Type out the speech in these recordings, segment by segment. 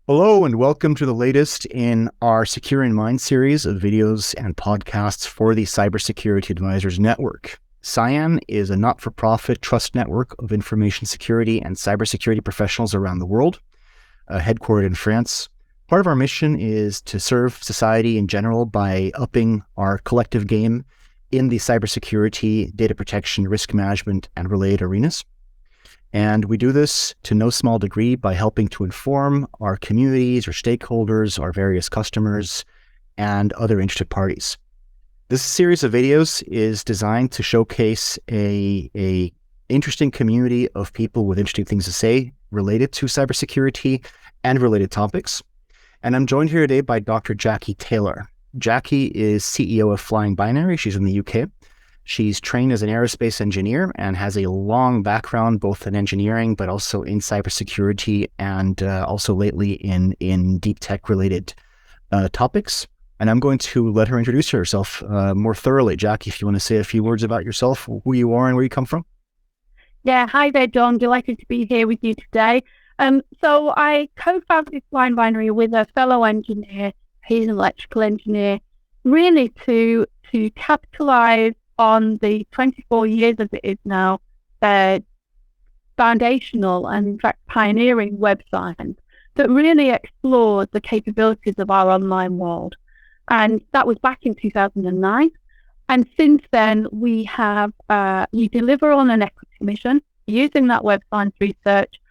Hello and welcome to the latest in our Secure in Mind series of videos and podcasts for the Cybersecurity Advisors Network. CYAN is a not-for-profit trust network of information security and cybersecurity professionals around the world, headquartered in France. Part of our mission is to serve society in general by upping our collective game in the cybersecurity, data protection, risk management, and related arenas. And we do this to no small degree by helping to inform our communities, our stakeholders, our various customers, and other interested parties. This series of videos is designed to showcase a interesting community of people with interesting things to say related to cybersecurity and related topics. And I'm joined here today by Dr. Jacqui Taylor. Jacqui is CEO of Flying Binary. She's in the UK. She's trained as an aerospace engineer and has a long background both in engineering, but also in cybersecurity and also lately in deep tech related topics. And I'm going to let her introduce herself more thoroughly. Jacqui, if you want to say a few words about yourself, who you are and where you come from. Yeah, hi there, John. Delighted to be here with you today. So I co-founded Flying Binary with a fellow engineer. He's an electrical engineer, really to capitalize on the 24 years as it is now, foundational and in fact pioneering website that really explored the capabilities of our online world. And that was back in 2009. And since then, we deliver on an equity mission using that web science research,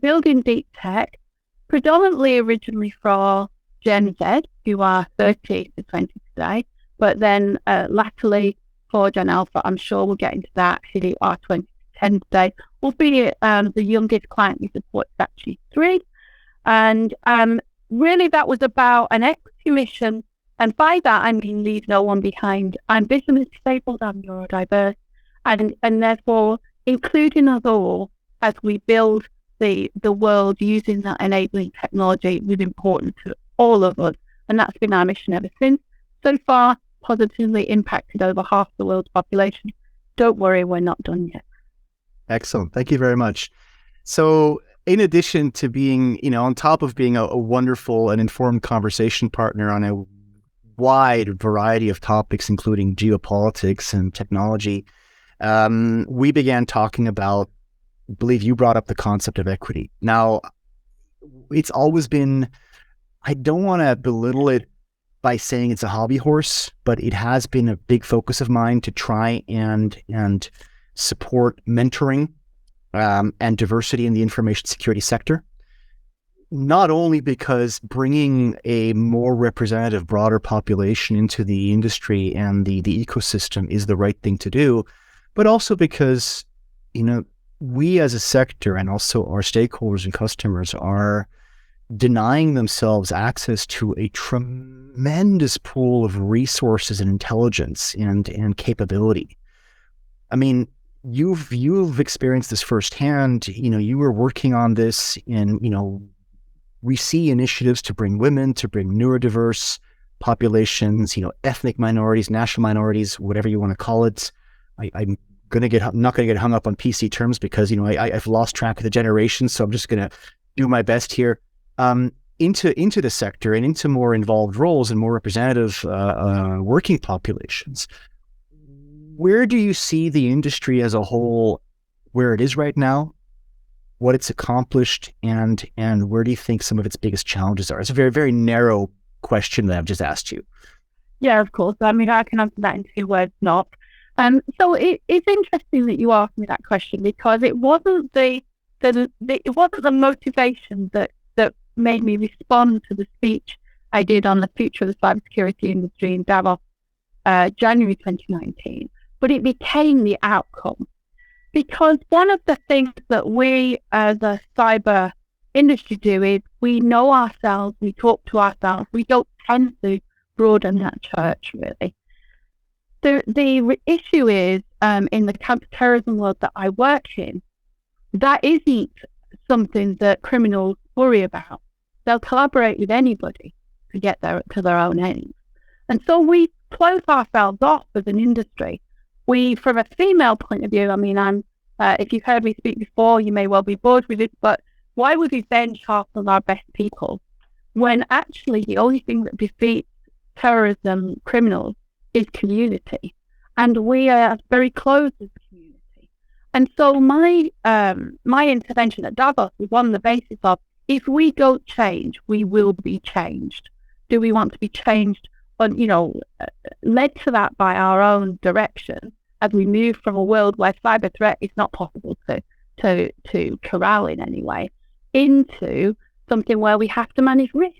building deep tech, predominantly originally for Gen Z, who are 30 to 20 today, but then latterly for Gen Alpha. I'm sure we'll get into that, who are 20 to 10 today. We'll be the youngest client we support is actually 3. And really that was about an equity mission. And by that, I mean leave no one behind. I'm visually disabled, I'm neurodiverse, and therefore including us all as we build the world using that enabling technology was important to all of us. And that's been our mission ever since. So far, positively impacted over half the world's population. Don't worry, we're not done yet. Excellent. Thank you very much. So in addition to being, on top of being a wonderful and informed conversation partner on a wide variety of topics, including geopolitics and technology, we began talking about, I believe you brought up the concept of equity. Now, it's always been, I don't want to belittle it by saying it's a hobby horse, but it has been a big focus of mine to try and support mentoring and diversity in the information security sector. Not only because bringing a more representative, broader population into the industry and the ecosystem is the right thing to do, but also because, we as a sector and also our stakeholders and customers are denying themselves access to a tremendous pool of resources and intelligence and capability. I mean, you've experienced this firsthand. You were working on this in, we see initiatives to bring women, to bring neurodiverse populations, ethnic minorities, national minorities, whatever you want to call it. I'm not going to get hung up on PC terms because, I've lost track of the generations. So I'm just going to do my best here. Into the sector and into more involved roles and more representative working populations. Where do you see the industry as a whole, where it is right now, what it's accomplished, and where do you think some of its biggest challenges are? It's a very, very narrow question that I've just asked you. Yeah, of course. I mean, I can answer that in 2 words, not. So it's interesting that you asked me that question because it wasn't it wasn't the motivation that made me respond to the speech I did on the future of the cybersecurity industry in Davos, January 2019, but it became the outcome. Because one of the things that we as a cyber industry do is we know ourselves, we talk to ourselves, we don't tend to broaden that church really. The issue is in the counterterrorism world that I work in, that isn't something that criminals worry about. They'll collaborate with anybody to get to their own aims. And so we close ourselves off as an industry. From a female point of view, I mean, if you've heard me speak before, you may well be bored with it, but Why would we benchmark on our best people when actually the only thing that defeats terrorism criminals is community? And we are very close as a community. And so my intervention at Davos was on the basis of, if we don't change, we will be changed. Do we want to be changed on, led to that by our own direction as we move from a world where cyber threat is not possible to corral in any way, into something where we have to manage risk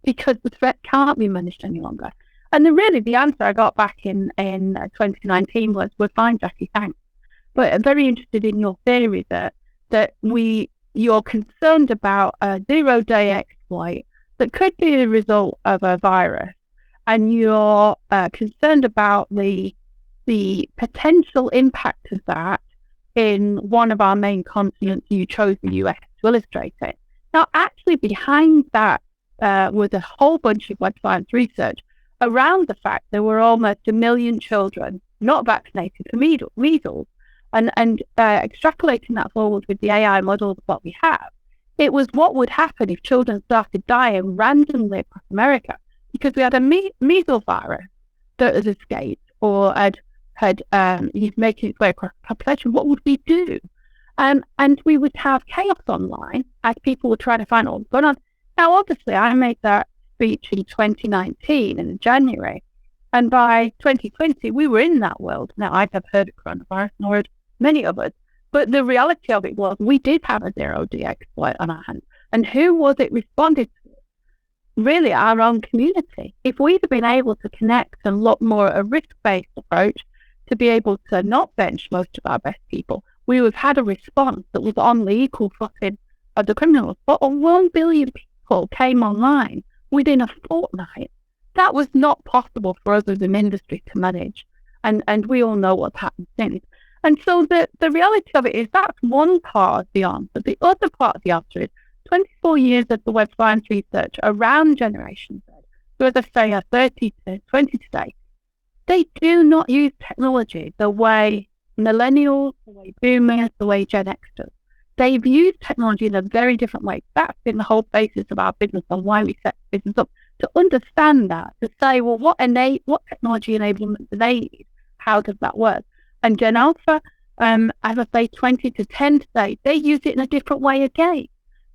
because the threat can't be managed any longer? And the answer I got back in 2019 was, we're fine, Jacqui, thanks. But I'm very interested in your theory that you're concerned about a zero-day exploit that could be the result of a virus, and you're concerned about the potential impact of that in one of our main continents. You chose the US to illustrate it. Now, actually behind that was a whole bunch of web science research around the fact there were almost 1 million children not vaccinated for measles. And extrapolating that forward with the AI models of what we have, it was what would happen if children started dying randomly across America because we had a measles virus that has escaped or had making its way across the population. What would we do? And we would have chaos online as people were trying to find out what was going on. Now, obviously, I made that speech in 2019 in January, and by 2020, we were in that world. Now, I'd have heard of coronavirus, nor had many of us, but the reality of it was we did have a zero-day exploit on our hands. And who was it responded to? Really, our own community. If we'd have been able to connect and look more at a risk-based approach to be able to not bench most of our best people, we would have had a response that was on the equal footing of the criminals. But 1 billion people came online within a fortnight. That was not possible for us as an industry to manage. And we all know what's happened since. And so the reality of it is that's one part of the answer. The other part of the answer is 24 years of the web science research around Generation Z, so as I say, are 30 to 20 today. They do not use technology the way Millennials, the way Boomers, the way Gen X does. They've used technology in a very different way. That's been the whole basis of our business and why we set the business up, to understand that, to say, well, what technology enablement do they need? How does that work? And Gen Alpha, as I say, 20 to 10 today, they use it in a different way again.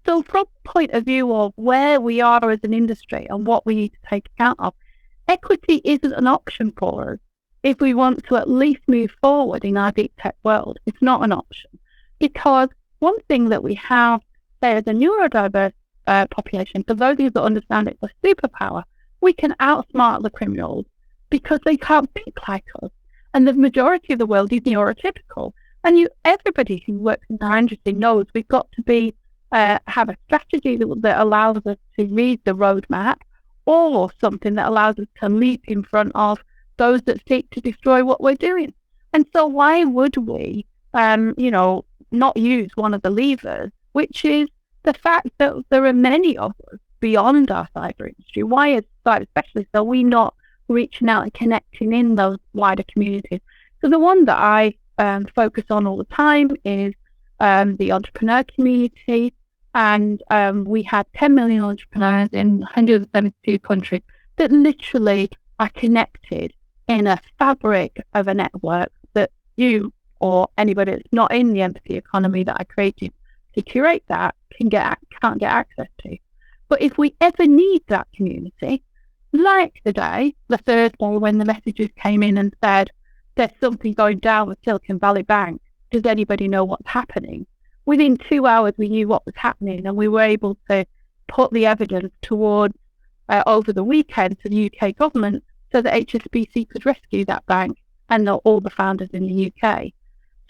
So from the point of view of where we are as an industry and what we need to take account of, equity isn't an option for us. If we want to at least move forward in our deep tech world, it's not an option. Because one thing that we have there is a neurodiverse population. For those of you that understand it's a superpower, we can outsmart the criminals because they can't think like us. And the majority of the world is neurotypical. And everybody who works in our industry knows we've got to have a strategy that allows us to read the roadmap, or something that allows us to leap in front of those that seek to destroy what we're doing. And so why would we, not use one of the levers, which is the fact that there are many of us beyond our cyber industry? Why, as cyber specialists, are we not reaching out and connecting in those wider communities? So the one that I focus on all the time is the entrepreneur community. And we had 10 million entrepreneurs in 172 countries that literally are connected in a fabric of a network that you or anybody that's not in the empathy economy that I created to curate that can't get access to. But if we ever need that community, like the Thursday when the messages came in and said, there's something going down with Silicon Valley Bank, does anybody know what's happening? Within 2 hours, we knew what was happening, and we were able to put the evidence towards over the weekend to the UK government so that HSBC could rescue that bank and all the founders in the UK.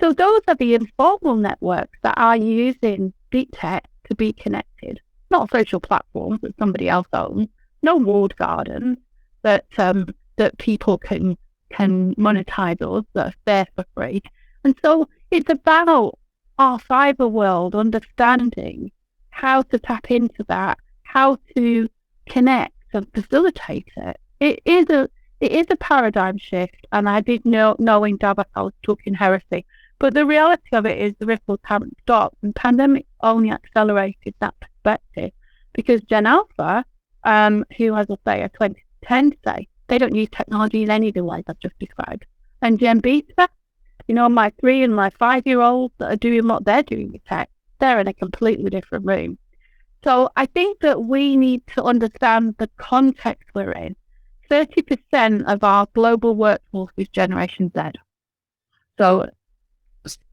So those are the informal networks that are using deep tech to be connected, not social platforms that somebody else owns, no walled gardens that people can monetize us, that are there for free. And so it's about our cyber world understanding how to tap into that, how to connect and facilitate it. It is a paradigm shift, and I did know in Davos I was talking heresy, But the reality of it is the ripples haven't stopped, and pandemic only accelerated that perspective because Gen Alpha, who, as I say, are 20 to 10 today, they don't use technology in any of the ways I've just described. And Gen Beta, my 3 and my 5-year-olds that are doing what they're doing with tech, they're in a completely different room. So I think that we need to understand the context we're in. 30% of our global workforce is Generation Z. So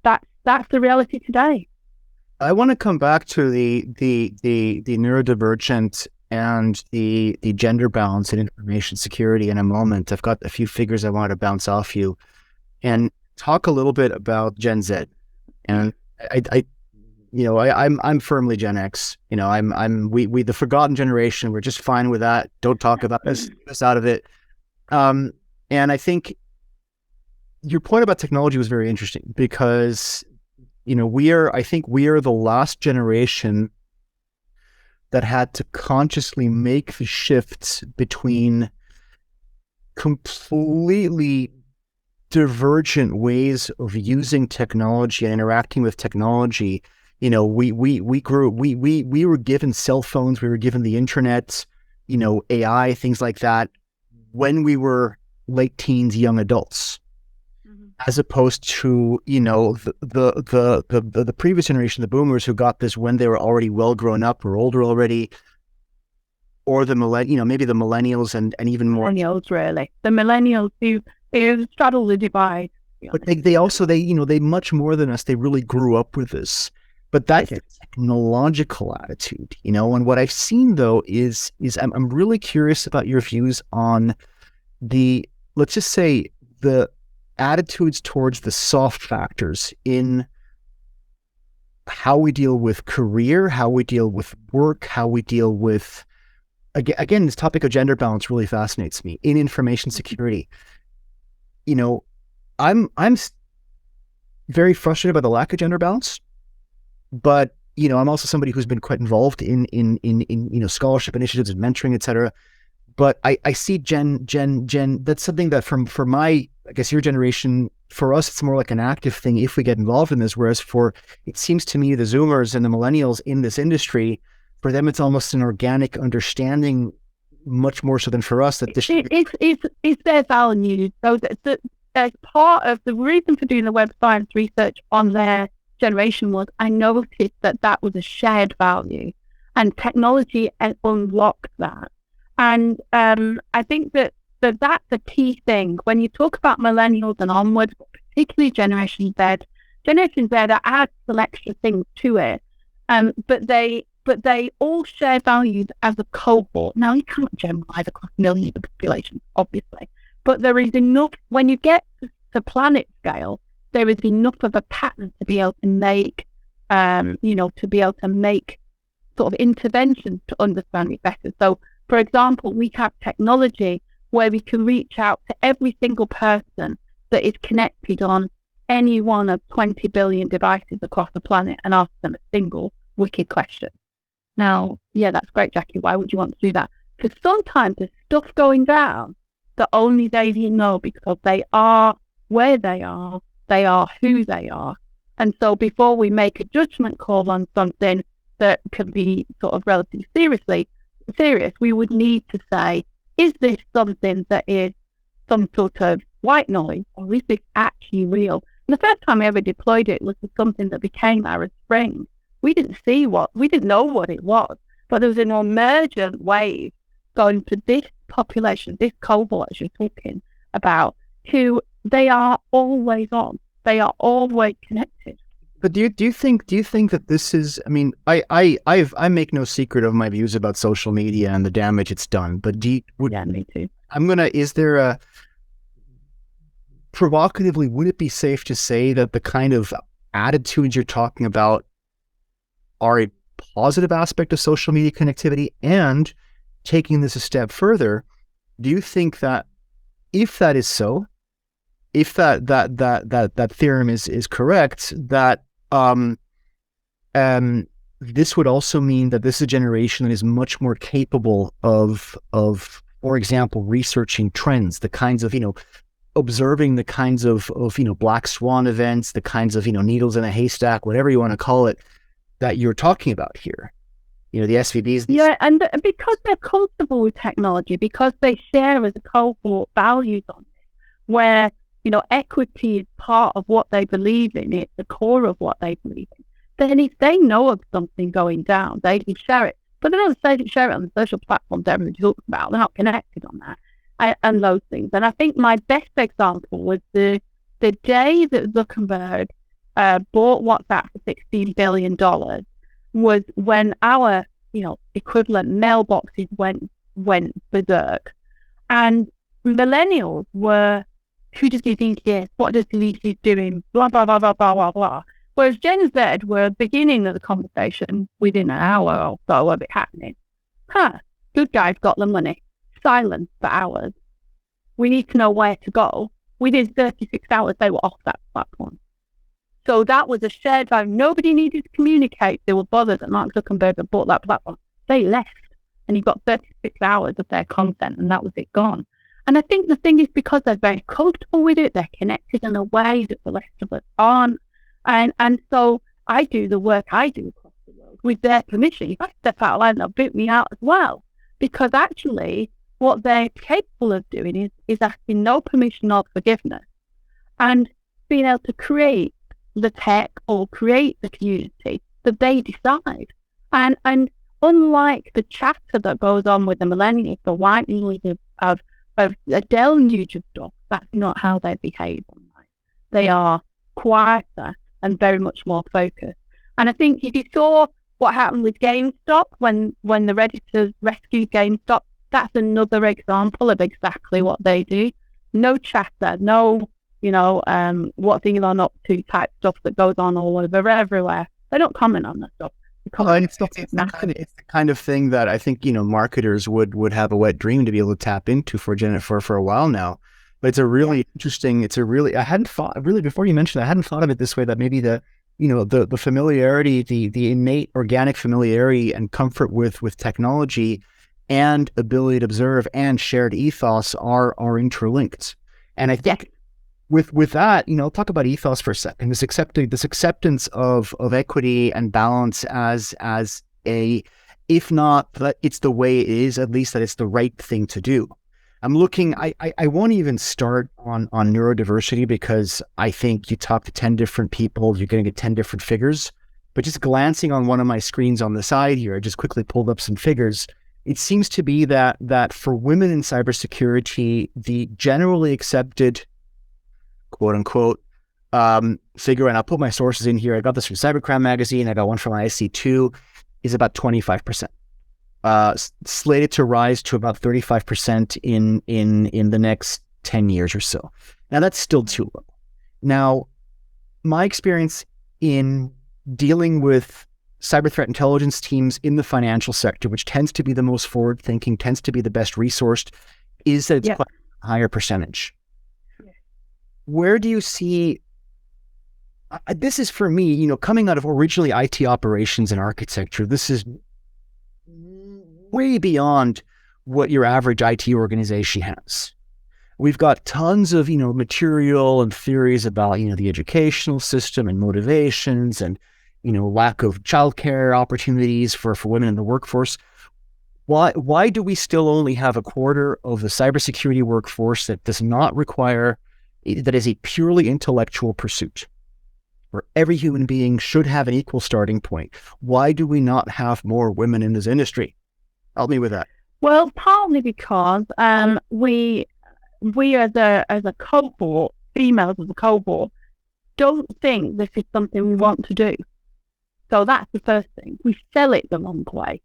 that's the reality today. I want to come back to the neurodivergent and the gender balance and information security in a moment. I've got a few figures I want to bounce off you and talk a little bit about Gen Z. And I'm firmly Gen X. We the forgotten generation. We're just fine with that. Don't talk about this out of it. And I think your point about technology was very interesting because we are the last generation that had to consciously make the shifts between completely divergent ways of using technology and interacting with technology. We were given cell phones, we were given the internet, AI, things like that when we were late teens, young adults, as opposed to, the previous generation, the boomers, who got this when they were already well grown up or older already, or maybe the millennials and even more. Millennials, really. The millennials who straddle the divide. But they much more than us, they really grew up with this. But that's a technological attitude, and what I've seen though is I'm really curious about your views on let's just say the attitudes towards the soft factors in how we deal with career, how we deal with work, how we deal with, again, this topic of gender balance really fascinates me in information security. I'm very frustrated by the lack of gender balance, but I'm also somebody who's been quite involved in scholarship initiatives and mentoring, etc. But I see Gen. That's something that for my, I guess, your generation, for us, it's more like an active thing if we get involved in this. Whereas it seems to me, the Zoomers and the Millennials in this industry, for them, it's almost an organic understanding, much more so than for us. That this it's their values. So as part of the reason for doing the web science research on their generation was I noticed that was a shared value, and technology unlocked that. And I think that's a key thing when you talk about millennials and onwards, particularly Generation Z. Generation Z adds some extra things to it, but they all share values as a cohort. Now, you can't generalize across millions of populations, obviously, but there is enough when you get to planet scale. There is enough of a pattern to be able to make, sort of interventions to understand it better. So, for example, we have technology where we can reach out to every single person that is connected on any one of 20 billion devices across the planet and ask them a single wicked question. Now, yeah, that's great, Jacqui. Why would you want to do that? Because sometimes there's stuff going down that only they know because they are where they are who they are. And so before we make a judgment call on something that can be sort of relatively serious, we would need to say, is this something that is some sort of white noise, or is this actually real? And the first time we ever deployed it was for something that became Arab Spring. We didn't know what it was, but there was an emergent wave going for this population, this cohort as you're talking about, who they are always on. They are always connected. But do you think that this is? I mean, I make no secret of my views about social media and the damage it's done. But me too. Is there a provocatively? Would it be safe to say that the kind of attitudes you're talking about are a positive aspect of social media connectivity? And taking this a step further, do you think that if that is so, if that theorem is correct, that this would also mean that this is a generation that is much more capable of, for example, researching trends, the kinds of, observing the kinds of black swan events, the kinds of needles in a haystack, whatever you want to call it, that you're talking about here. The SVBs. Yeah, and because they're comfortable with technology, because they share as a cohort values on it, where equity is part of what they believe in, it's the core of what they believe in. Then if they know of something going down, they can share it. But they don't share it on the social platforms everybody talks about. They're not connected on that and those things. And I think my best example was the day that Zuckerberg bought WhatsApp for $16 billion was when our, equivalent mailboxes went berserk. And millennials were, who does he think he is? What does he think he's doing? Blah, blah, blah, blah, blah, blah, blah. Whereas Gen Z were beginning of the conversation within an hour or so of it happening. Good guy's got the money. Silence for hours. We need to know where to go. Within 36 hours, they were off that platform. So that was a shared value. Nobody needed to communicate. They were bothered that Mark Zuckerberg had bought that platform. They left, and he got 36 hours of their content, and that was it gone. And I think the thing is because they're very comfortable with it, they're connected in a way that the rest of us aren't. And so I do the work I do across the world with their permission. If I step out of line, they'll boot me out as well. Because actually, what they're capable of doing is asking no permission or forgiveness and being able to create the tech or create the community that they decide. And unlike the chatter that goes on with the millennials, the white noise of a deluge of stuff, that's not how they behave online. They are quieter and very much more focused. And I think if you saw what happened with GameStop when the Redditors rescued GameStop, that's another example of exactly what they do. No chatter, no, what's Elon up to type stuff that goes on all over everywhere. They don't comment on that stuff. It's the kind of thing that I think marketers would have a wet dream to be able to tap into for a while now. But it's a really interesting. I hadn't thought really before you mentioned it, I hadn't thought of it this way. That maybe the familiarity, the innate organic familiarity and comfort with technology, and ability to observe and shared ethos are interlinked. And I think with that, talk about ethos for a second. This acceptance of equity and balance as a, if not that it's the way it is, at least that it's the right thing to do. I'm looking, I won't even start on neurodiversity because I think you talk to 10 different people, you're going to get 10 different figures. But just glancing on one of my screens on the side here, I just quickly pulled up some figures. It seems to be that for women in cybersecurity, the generally accepted, quote unquote, figure, and I'll put my sources in here. I got this from Cybercrime Magazine. I got one from ISC2, is about 25%. Slated to rise to about 35% in the next 10 years or so. Now that's still too low. Now, my experience in dealing with cyber threat intelligence teams in the financial sector, which tends to be the most forward-thinking, tends to be the best resourced, is that it's quite a higher percentage. Yeah. Where do you see, this is for me, coming out of originally IT operations and architecture, this is way beyond what your average IT organization has. We've got tons of, material and theories about, the educational system and motivations and, lack of childcare opportunities for women in the workforce. Why do we still only have a quarter of the cybersecurity workforce that does not require, that is a purely intellectual pursuit, where every human being should have an equal starting point? Why do we not have more women in this industry? Help me with that. Well, partly because we as a cohort, females as a cohort, don't think this is something we want to do. So that's the first thing. We sell it the wrong way.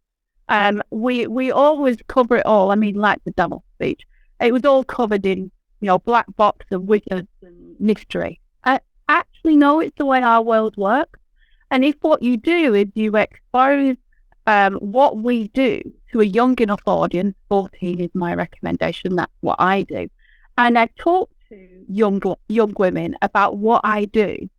We always cover it all. I mean, like the Davos speech, it was all covered in black box and wizards and mystery. Actually, no, it's the way our world works. And if what you do is you expose what we do to a young enough audience, 14 is my recommendation, that's what I do. And I talk to young women about what I do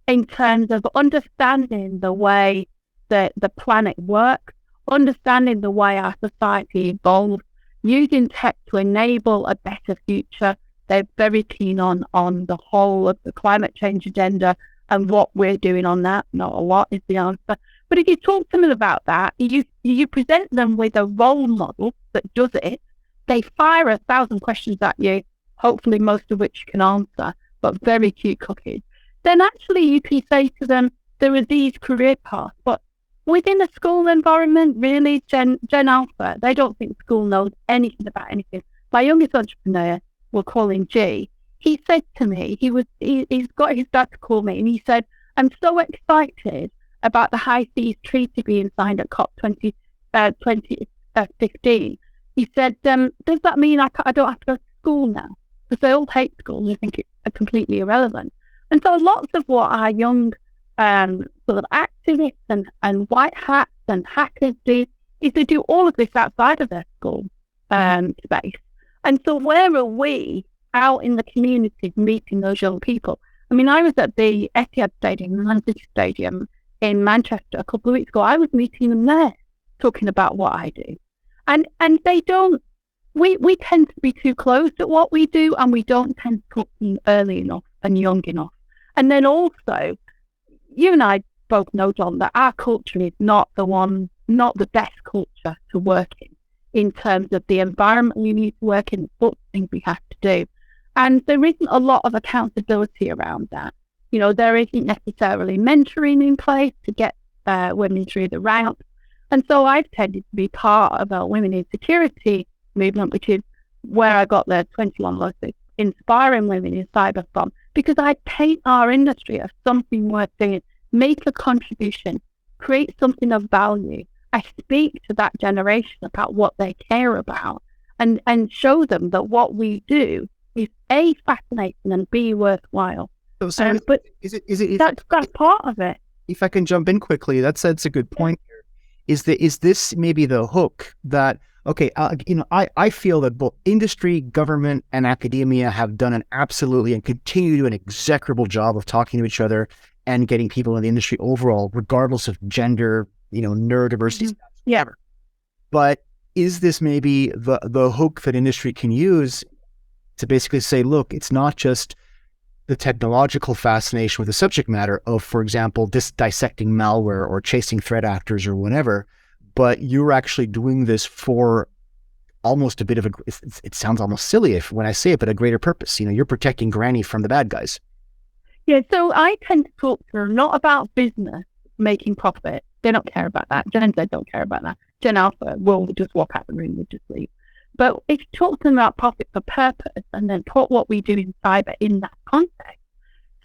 in terms of understanding the way that the planet works, understanding the way our society evolves, using tech to enable a better future, They're very keen on the whole of the climate change agenda and what we're doing on that. Not a lot is the answer. But if you talk to them about that, you present them with a role model that does it. They fire 1,000 questions at you, hopefully most of which you can answer, but very cute cookies. Then actually you can say to them, there are these career paths, but within a school environment, really, Gen Alpha, they don't think school knows anything about anything. My youngest entrepreneur, we'll call him G, he said to me, he's got his dad to call me, and he said, I'm so excited about the high seas treaty being signed at COP 2015. He said, does that mean I don't have to go to school now? Because they all hate school and they think it's completely irrelevant. And so lots of what our young sort of activists and white hats and hackers do is they do all of this outside of their school space. And so where are we out in the community meeting those young people? I mean, I was at the Etihad Stadium, the Man City Stadium in Manchester a couple of weeks ago. I was meeting them there, talking about what I do. And they don't, we tend to be too closed at what we do, and we don't tend to talk to them early enough and young enough. And then also, you and I both know, John, that our culture is not the best culture to work in terms of the environment we need to work in, the sorts of things we have to do. And there isn't a lot of accountability around that. You know, there isn't necessarily mentoring in place to get women through the ranks. And so I've tended to be part of a women in security movement, which is where I got the 21 most inspiring women in cyber from, because I paint our industry as something worth doing, make a contribution, create something of value. I speak to that generation about what they care about and show them that what we do is A, fascinating, and B, worthwhile. So but that's part of it. If I can jump in quickly, that's a good point here. Is this maybe the hook that, okay, I feel that both industry, government, and academia have done an absolutely and continue to do an execrable job of talking to each other and getting people in the industry overall, regardless of gender, neurodiversity. Yeah. But is this maybe the hook that industry can use to basically say, look, it's not just the technological fascination with the subject matter of, for example, dissecting malware or chasing threat actors or whatever, but you're actually doing this for almost a bit of it sounds almost silly when I say it, but a greater purpose. You're protecting Granny from the bad guys. Yeah, so I tend to talk to them not about business making profit. They don't care about that. Gen Z don't care about that. Gen Alpha will just walk out the room and just leave. But if you talk to them about profit for purpose and then talk what we do in cyber in that context.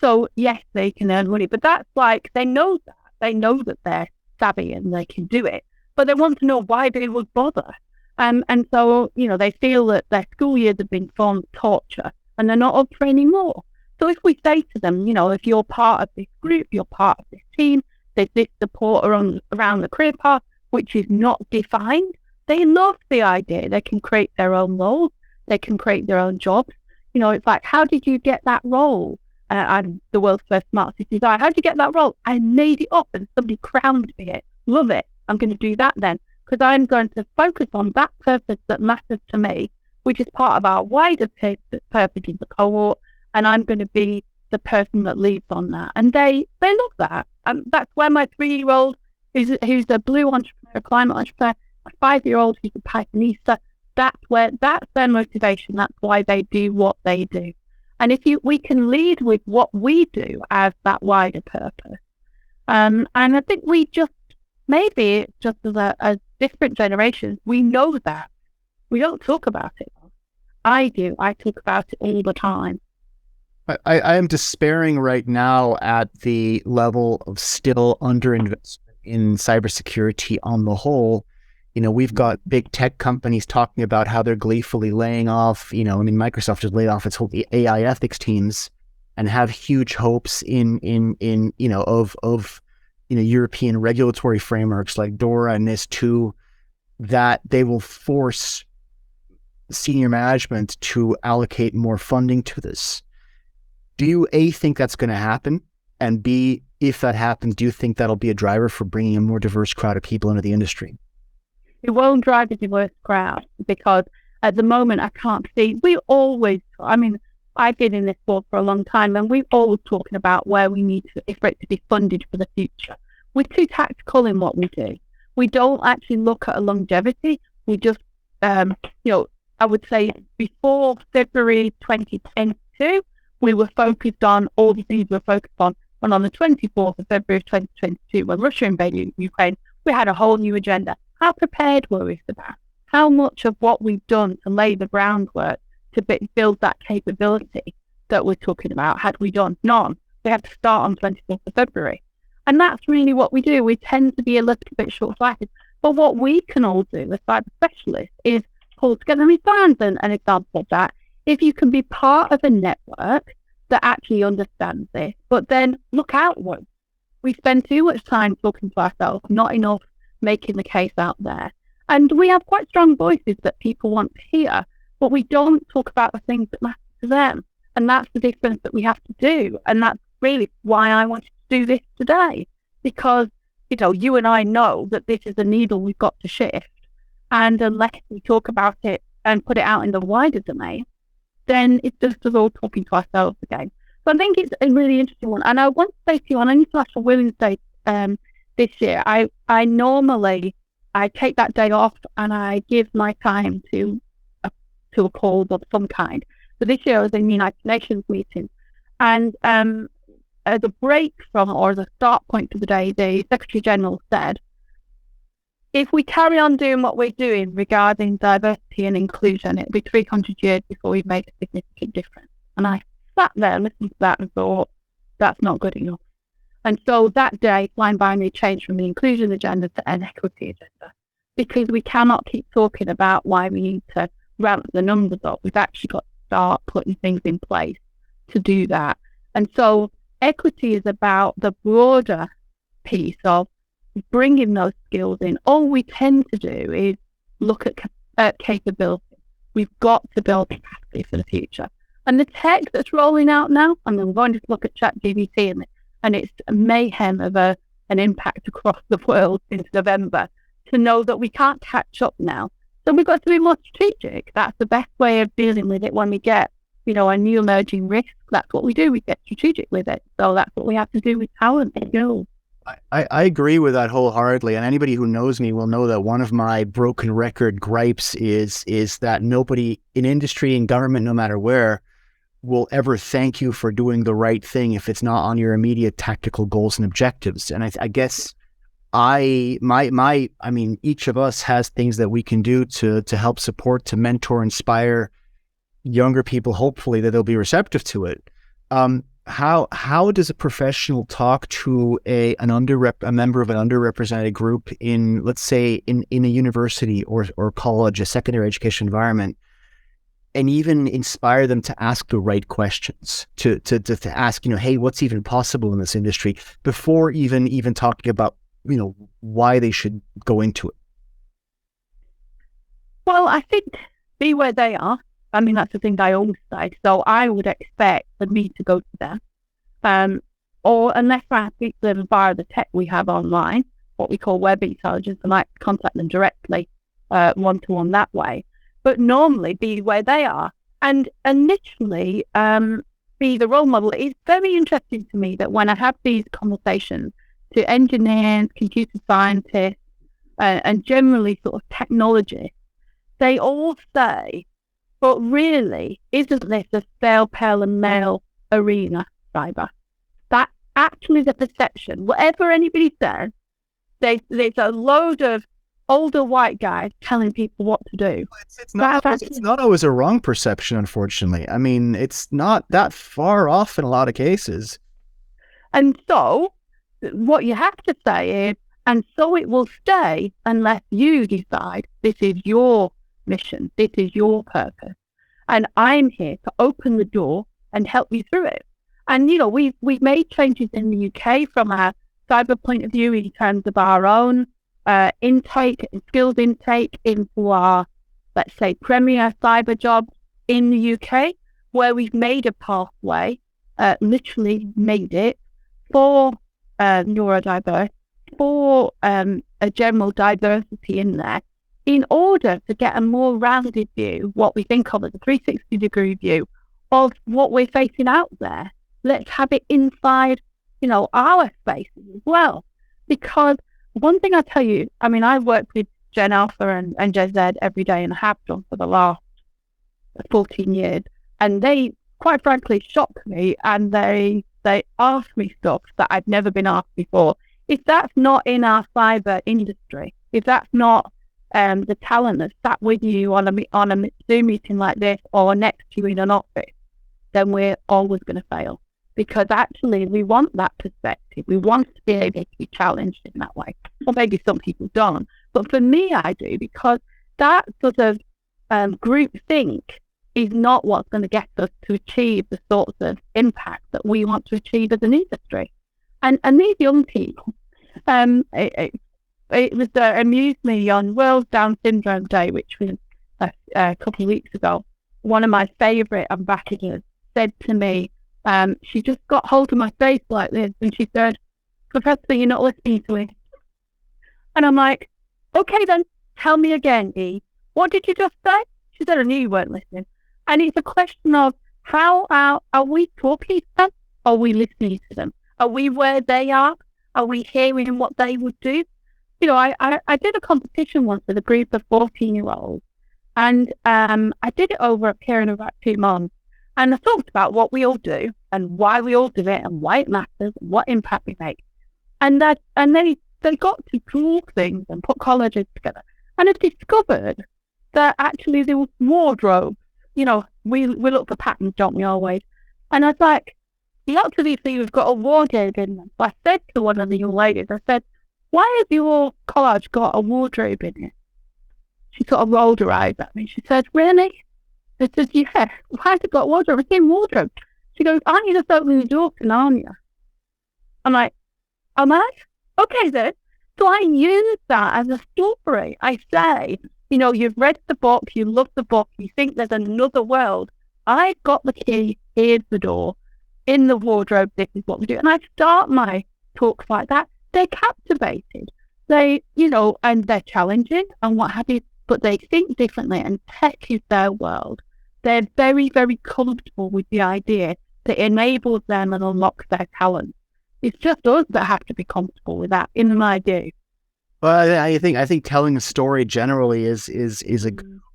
So yes, they can earn money, but that's like, they know that. They know that they're savvy and they can do it, but they want to know why they would bother. And so, they feel that their school years have been formed of torture and they're not up for any more. So if we say to them, if you're part of this group, you're part of this team, there's this support around the career path, which is not defined, they love the idea. They can create their own roles. They can create their own jobs. It's like, how did you get that role? I'm the world's first smart city designer. How did you get that role? I made it up and somebody crowned me it. Love it. I'm going to do that then, because I'm going to focus on that purpose that matters to me, which is part of our wider purpose in the cohort, and I'm going to be the person that leads on that. And they love that. And that's where my 3-year-old, who's a blue entrepreneur, climate entrepreneur, my 5-year-old who's a Pythonista, that's their motivation. That's why they do what they do. And if we can lead with what we do as that wider purpose, and I think we just, maybe just as different generations, we know that. We don't talk about it. I do. I talk about it all the time. I am despairing right now at the level of still underinvestment in cybersecurity on the whole. We've got big tech companies talking about how they're gleefully laying off, Microsoft just laid off its whole AI ethics teams and have huge hopes in European regulatory frameworks like DORA and NIS2 that they will force senior management to allocate more funding to this. Do you A, think that's going to happen? And B, if that happens, do you think that'll be a driver for bringing a more diverse crowd of people into the industry? It won't drive a diverse crowd because at the moment I can't see, I've been in this world for a long time, and we're always talking about where we need for it to be funded for the future. We're too tactical in what we do. We don't actually look at a longevity. We just, I would say before February 2022, we were focused on all the things we were focused on. And on the 24th of February 2022, when Russia invaded Ukraine, we had a whole new agenda. How prepared were we for that? How much of what we've done to lay the groundwork to build that capability that we're talking about had we done? None. We had to start on 24th of February. And that's really what we do. We tend to be a little bit short-sighted. But what we can all do as cyber specialists is pull together. I mean, find an example of that. If you can be part of a network that actually understands this, but then look outwards. We spend too much time talking to ourselves, not enough making the case out there. And we have quite strong voices that people want to hear, but we don't talk about the things that matter to them. And that's the difference that we have to do. And that's really why I wanted to do this today, because, you and I know that this is a needle we've got to shift. And unless we talk about it and put it out in the wider domain, then it's just us all talking to ourselves again. So I think it's a really interesting one. And I want to say to you, on International Women's Day this year, I normally take that day off and I give my time to a cause of some kind. So this year I was in the United Nations meeting, and as a break from, or as a start point for the day, the Secretary General said, if we carry on doing what we're doing regarding diversity and inclusion, it'll be 300 years before we've made a significant difference. And I sat there and listened to that and thought, that's not good enough. And so that day, Flying Binary changed from the inclusion agenda to an equity agenda, because we cannot keep talking about why we need to ramp the numbers up. We've actually got to start putting things in place to do that. And so equity is about the broader piece of bringing those skills in. All we tend to do is look at capability. We've got to build capacity for the future. And the tech that's rolling out now, I mean, we're going to look at ChatGPT and it's a mayhem of an impact across the world since November, to know that we can't catch up now. So we've got to be more strategic. That's the best way of dealing with it when we get, a new emerging risk. That's what we do. We get strategic with it. So that's what we have to do with talent and skills. I agree with that wholeheartedly. And anybody who knows me will know that one of my broken record gripes is that nobody in industry and government, no matter where, will ever thank you for doing the right thing if it's not on your immediate tactical goals and objectives. And I guess each of us has things that we can do to help support, to mentor, inspire younger people, hopefully that they'll be receptive to it. How does a professional talk to a member of an underrepresented group in, let's say, in a university or college, a secondary education environment, and even inspire them to ask the right questions, to ask, hey, what's even possible in this industry, before even talking about, why they should go into it? Well, I think be where they are. I mean, that's the thing I always say. So I would expect for me to go to them, or unless I speak to them via the tech we have online, what we call web intelligence, I might contact them directly, one-to-one that way. But normally be where they are, and literally be the role model. It's very interesting to me that when I have these conversations to engineers, computer scientists, and generally sort of technologists, they all say, but really, isn't this a stale, pale and male arena, cyber? That's actually the perception. Whatever anybody says, there's a load of older white guys telling people what to do. It's not always a wrong perception, unfortunately. I mean, it's not that far off in a lot of cases. And so what you have to say is, and so it will stay unless you decide this is your mission, this is your purpose, and I'm here to open the door and help you through it. And we've made changes in the UK from a cyber point of view in terms of our own intake and skills intake into our, let's say, premier cyber jobs in the UK, where we've made a pathway, literally made it for neurodiverse, for a general diversity in there, in order to get a more rounded view, what we think of as a 360-degree view of what we're facing out there. Let's have it inside, our spaces as well. Because one thing I tell you, I mean, I work with Gen Alpha and Gen Z every day and have done for the last 14 years. And they, quite frankly, shock me, and they ask me stuff that I've never been asked before. If that's not in our cyber industry, if that's not the talent that's sat with you on a Zoom meeting like this or next to you in an office, then we're always going to fail. Because actually, we want that perspective. We want to be able to be challenged in that way. Or maybe some people don't. But for me, I do, because that sort of group think is not what's going to get us to achieve the sorts of impact that we want to achieve as an industry. And these young people, it was amused me on World Down Syndrome Day, which was a couple of weeks ago. One of my favourite ambassadors said to me, she just got hold of my face like this, and she said, "Professor, you're not listening to me." And I'm like, "Okay then, tell me again, E. What did you just say?" She said, "I knew you weren't listening." And it's a question of how are we talking to them? Are we listening to them? Are we where they are? Are we hearing what they would do? I did a competition once with a group of 14-year-olds, and I did it over a period of about 2 months. And I talked about what we all do and why we all do it and why it matters and what impact we make. And they got to draw things and put collages together. And I discovered that actually there was wardrobe. We look for patterns, don't we, always? And I was like, obviously we've got a wardrobe in them. So I said to one of the young ladies, I said, "Why has your collage got a wardrobe in it?" She sort of rolled her eyes at me. She said, "Really?" I said, "Yeah, why has it got wardrobe? It's in wardrobe." She goes, "Aren't you just opening the door to Narnia?" I'm like, "Am I? Okay then." So I use that as a story. I say, you've read the book, you love the book, you think there's another world. I've got the key, here's the door. In the wardrobe, this is what we do. And I start my talks like that. They're captivated. They, and they're challenging and what have you, but they think differently, and tech is their world. They're very, very comfortable with the idea that enables them and unlocks their talent. It's just us that have to be comfortable with that, in my view. Well, I think telling a story generally is a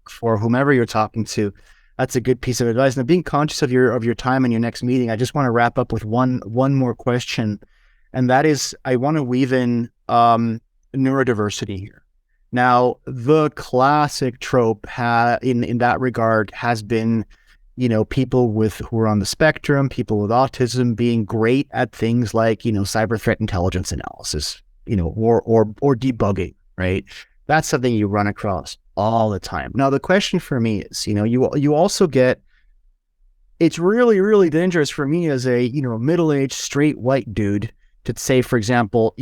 for whomever you're talking to. That's a good piece of advice. Now, being conscious of your time and your next meeting, I just want to wrap up with one more question, and that is, I want to weave in neurodiversity here. Now, the classic trope in that regard has been, people who are on the spectrum, people with autism being great at things like, cyber threat intelligence analysis, or debugging, right? That's something you run across all the time. Now, the question for me is, you also get, it's really, really dangerous for me as a, middle-aged straight white dude to say, for example,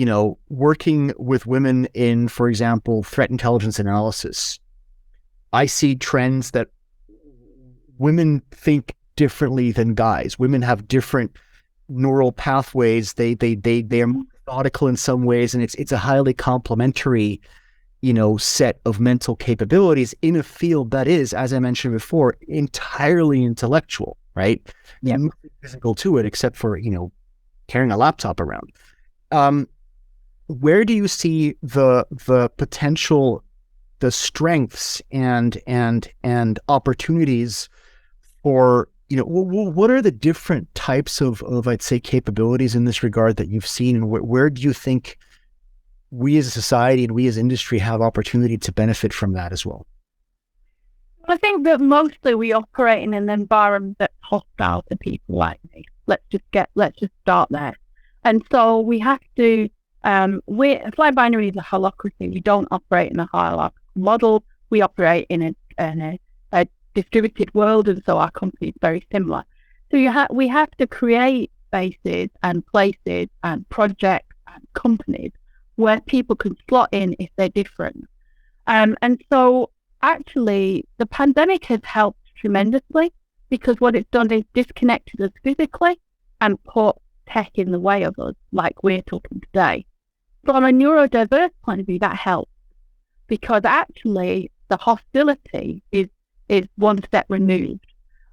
working with women in, for example, threat intelligence analysis. I see trends that women think differently than guys. Women have different neural pathways. They are methodical in some ways, and it's a highly complementary, set of mental capabilities in a field that is, as I mentioned before, entirely intellectual, right? Yeah. Nothing physical to it except for, carrying a laptop around. Where do you see the potential, the strengths and opportunities for, what are the different types of I'd say capabilities in this regard that you've seen, and where do you think we as a society and we as industry have opportunity to benefit from that as well? I think that mostly we operate in an environment that's hostile to people like me. Let's just start there. And so we have to, Fly Binary is a holacracy. We don't operate in a hierarchical model. We operate in a distributed world, and so our company is very similar. So we have to create spaces and places and projects and companies where people can slot in if they're different. And so actually the pandemic has helped tremendously, because what it's done is disconnected us physically and put tech in the way of us, like we're talking today. From a neurodiverse point of view, that helps, because actually the hostility is one step removed.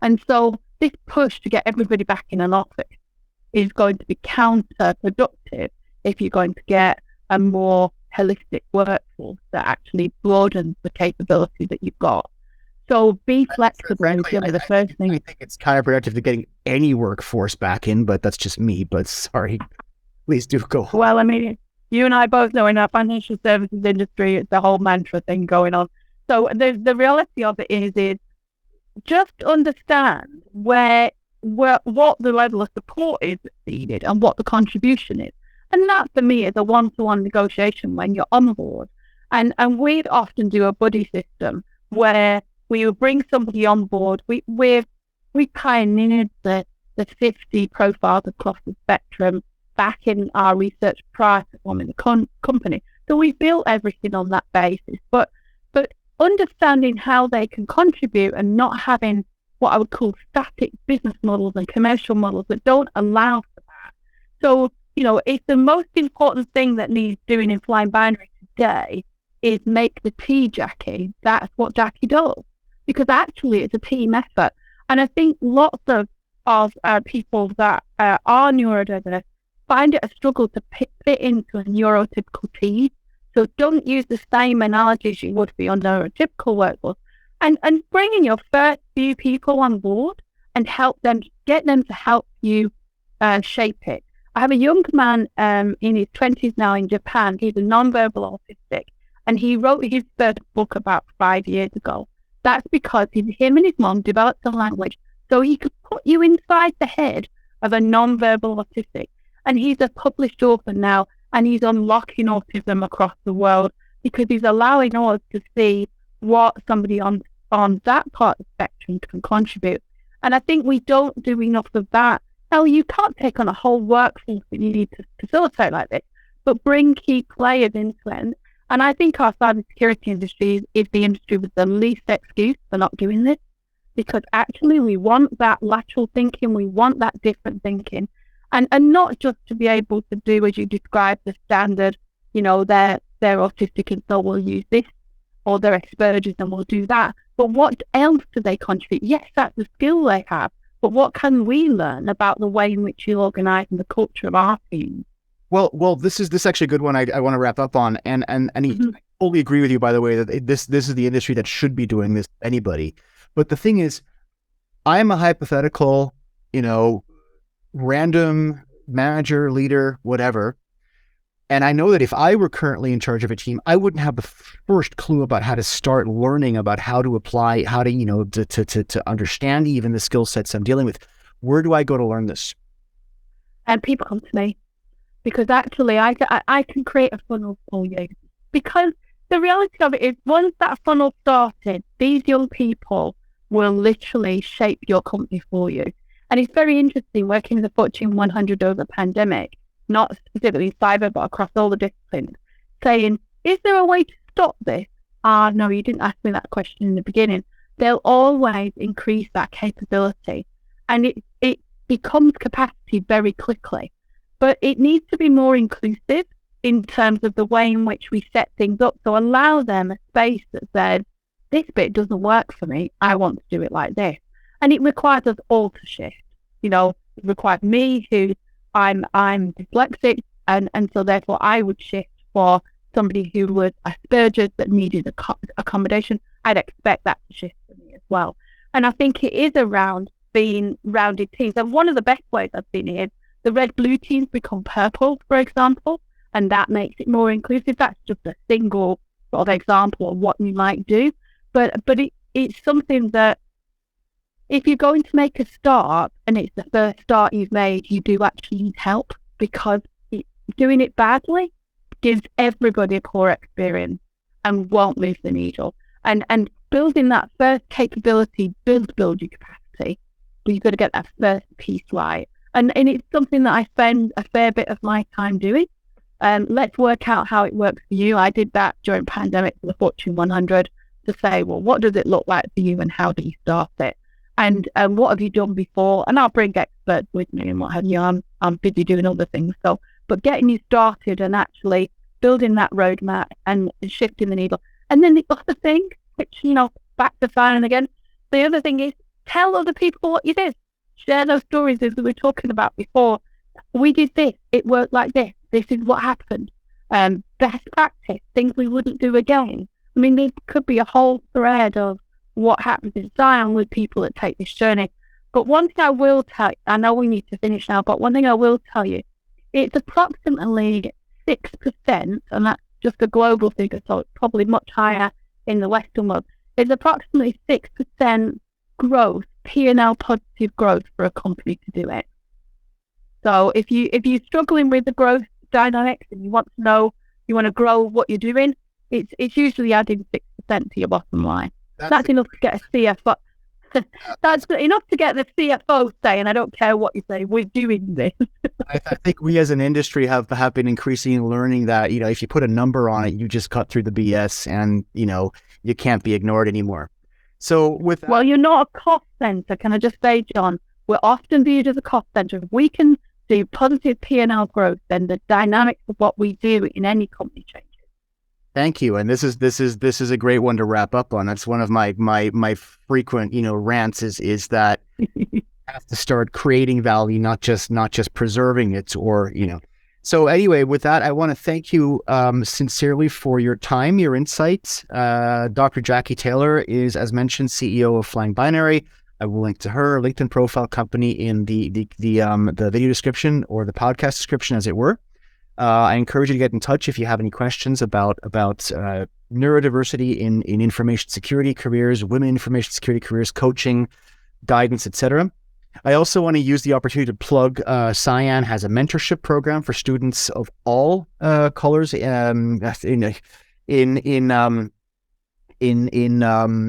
And so this push to get everybody back in an office is going to be counterproductive if you're going to get a more holistic workforce that actually broadens the capability that you've got. So be flexible is really the first thing. I think it's counterproductive to getting any workforce back in, but that's just me. But sorry, please do go. Well, I mean, you and I both know in our financial services industry, it's the whole mantra thing going on. So the reality of it is just understand what the level of support is that's needed and what the contribution is. And that for me is a one-to-one negotiation when you're on board. And we'd often do a buddy system where we would bring somebody on board. We pioneered the 50 profiles across the spectrum back in our research prior to forming the company. So we built everything on that basis. But understanding how they can contribute and not having what I would call static business models and commercial models that don't allow for that. So, it's the most important thing that needs doing in Flying Binary today is make the tea, Jacqui. That's what Jacqui does. Because actually it's a team effort. And I think lots of people that are neurodiverse find it a struggle to fit into a neurotypical team. So don't use the same analogies you would for your neurotypical workforce. And bringing your first few people on board and get them to help you shape it. I have a young man in his 20s now in Japan. He's a nonverbal autistic, and he wrote his first book about 5 years ago. That's because him and his mom developed a language so he could put you inside the head of a nonverbal autistic. And he's a published author now, and he's unlocking autism across the world because he's allowing us to see what somebody on that part of the spectrum can contribute. And I think we don't do enough of that. Now, you can't take on a whole workforce that you need to facilitate like this, but bring key players into it. And I think our cybersecurity industry is the industry with the least excuse for not doing this, because actually we want that lateral thinking, we want that different thinking, and not just to be able to do, as you described, the standard, they're autistic and so we'll use this, or they're Asperger's and we'll do that. But what else do they contribute? Yes, that's the skill they have, but what can we learn about the way in which you organise and the culture of our team? Well, this is actually a good one I want to wrap up on, and I totally agree with you, by the way, that this is the industry that should be doing this, anybody. But the thing is, I am a hypothetical, random manager, leader, whatever, and I know that if I were currently in charge of a team, I wouldn't have the first clue about how to start learning about how to apply, how to to understand even the skill sets I'm dealing with. Where do I go to learn this? And people come to me. Because actually, I can create a funnel for you. Because the reality of it is, once that funnel started, these young people will literally shape your company for you. And it's very interesting working with the Fortune 100 over the pandemic, not specifically cyber, but across all the disciplines, saying, is there a way to stop this? No, you didn't ask me that question in the beginning. They'll always increase that capability. And it becomes capacity very quickly. But it needs to be more inclusive in terms of the way in which we set things up. So allow them a space that says, this bit doesn't work for me. I want to do it like this. And it requires us all to shift. It requires me, who I'm dyslexic, and so therefore I would shift for somebody who was Asperger's that needed accommodation. I'd expect that to shift for me as well. And I think it is around being rounded teams. And one of the best ways I've seen it is the red-blue teams become purple, for example, and that makes it more inclusive. That's just a single sort of example of what you might do. But it's something that if you're going to make a start and it's the first start you've made, you do actually need help, because doing it badly gives everybody a poor experience and won't move the needle. And building that first capability does build your capacity, but you've got to get that first piece right. And it's something that I spend a fair bit of my time doing. Let's work out how it works for you. I did that during pandemic for the Fortune 100 to say, well, what does it look like for you and how do you start it? And what have you done before? And I'll bring experts with me and what have you. I'm busy doing other things. But getting you started and actually building that roadmap and shifting the needle. And then the other thing, which, back to firing again, the other thing is tell other people what you did. share those stories as we were talking about before. We did this, it worked like this is what happened. Best practice, things we wouldn't do again. I mean, there could be a whole thread of what happens in Zion with people that take this journey. But one thing I will tell you, I know we need to finish now, but one thing I will tell you, it's approximately 6%, and that's just a global figure, so it's probably much higher in the Western world. It's approximately 6% growth, P&L positive growth for a company to do it. So if you're struggling with the growth dynamics and you want to know, you want to grow what you're doing, it's usually adding 6% to your bottom line. That's enough to get a CFO. That's enough to get the CFO saying, I don't care what you say, we're doing this. I think we as an industry have been increasingly learning that, if you put a number on it, you just cut through the BS and, you can't be ignored anymore. So with that, well, you're not a cost center. Can I just say, John, we're often viewed as a cost center. If we can do positive P&L growth, then the dynamics of what we do in any company changes. Thank you. And this is a great one to wrap up on. That's one of my frequent, rants is that you have to start creating value, not just preserving it or. So anyway, with that, I want to thank you sincerely for your time, your insights. Dr. Jacqui Taylor is, as mentioned, CEO of Flying Binary. I will link to her LinkedIn profile company in the video description or the podcast description, as it were. I encourage you to get in touch if you have any questions about neurodiversity in information security careers, women information security careers, coaching, guidance, etc. I also want to use the opportunity to plug Cyan has a mentorship program for students of all colors in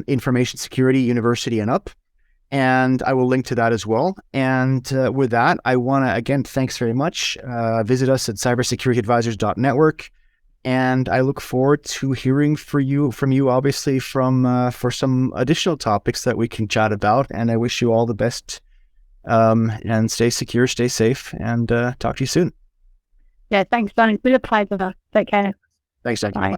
information security, university and up. And I will link to that as well. And with that, I want to, again, thanks very much. Visit us at cybersecurityadvisors.network. And I look forward to hearing from you, obviously, for some additional topics that we can chat about. And I wish you all the best. And stay secure, stay safe, and talk to you soon. Yeah, thanks, John. It's been a pleasure. Take care. Thanks, Jacqui. Bye.